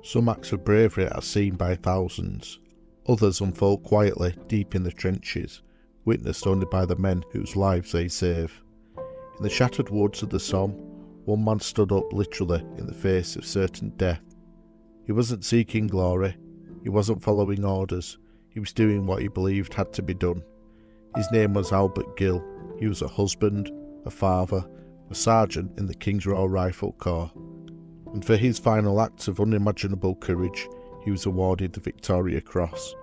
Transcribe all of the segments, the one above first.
Some acts of bravery are seen by thousands, others unfold quietly deep in the trenches, witnessed only by the men whose lives they save. In the shattered woods of the Somme, one man stood up literally in the face of certain death. He wasn't seeking glory, he wasn't following orders, he was doing what he believed had to be done. His name was Albert Gill. He was a husband, a father, a sergeant in the King's Royal Rifle Corps. And for his final acts of unimaginable courage, he was awarded the Victoria Cross.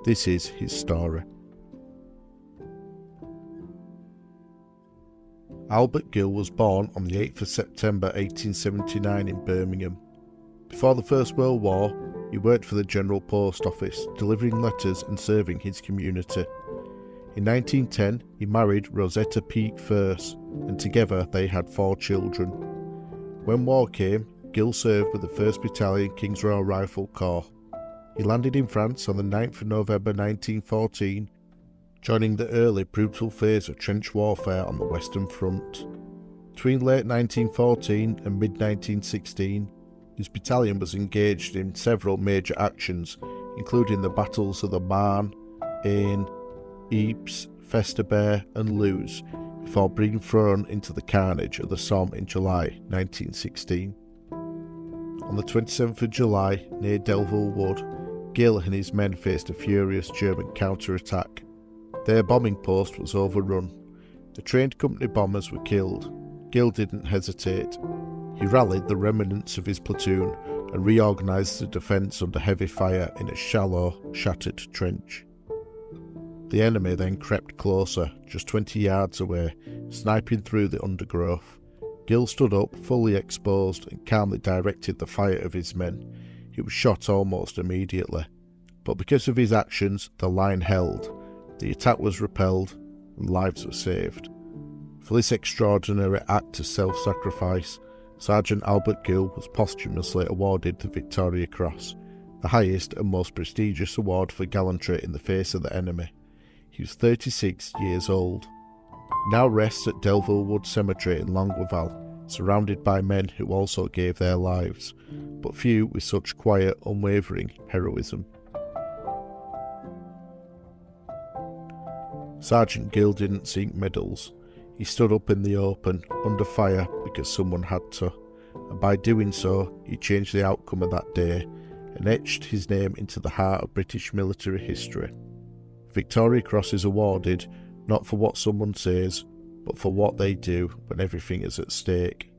This is his story. Albert Gill was born on the 8th of September 1879 in Birmingham. Before the First World War, he worked for the General Post Office, delivering letters and serving his community. In 1910, he married Rosetta Peake First, and together they had 4 children. When war came, Gill served with the 1st Battalion King's Royal Rifle Corps. He landed in France on the 9th of November 1914, joining the early brutal phase of trench warfare on the Western Front. Between late 1914 and mid-1916, his battalion was engaged in several major actions, including the battles of the Marne, Aisne, Ypres, Festubert and Loos, before being thrown into the carnage of the Somme in July 1916. On the 27th of July, near Delville Wood, Gill and his men faced a furious German counter-attack. Their bombing post was overrun. The trained company bombers were killed. Gill didn't hesitate. He rallied the remnants of his platoon and reorganised the defence under heavy fire in a shallow, shattered trench. The enemy then crept closer, just 20 yards away, sniping through the undergrowth. Gill stood up, fully exposed, and calmly directed the fire of his men. He was shot almost immediately. But because of his actions, the line held. The attack was repelled, and lives were saved. For this extraordinary act of self-sacrifice, Sergeant Albert Gill was posthumously awarded the Victoria Cross, the highest and most prestigious award for gallantry in the face of the enemy. He was 36 years old. He now rests at Delville Wood Cemetery in Longueval, surrounded by men who also gave their lives, but few with such quiet, unwavering heroism. Sergeant Gill didn't seek medals. He stood up in the open, under fire, because someone had to, and by doing so, he changed the outcome of that day and etched his name into the heart of British military history. Victoria Cross is awarded not for what someone says, but for what they do when everything is at stake.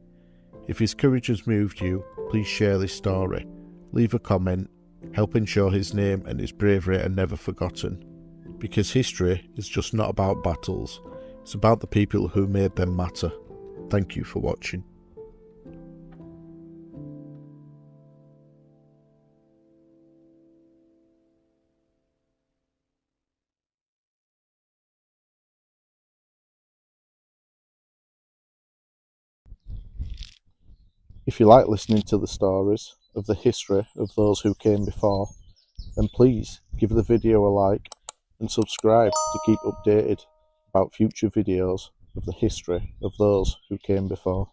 If his courage has moved you, please share this story, leave a comment, help ensure his name and his bravery are never forgotten. Because history is just not about battles, it's about the people who made them matter. Thank you for watching. If you like listening to the stories of the history of those who came before, then please give the video a like and subscribe to keep updated about future videos of the history of those who came before.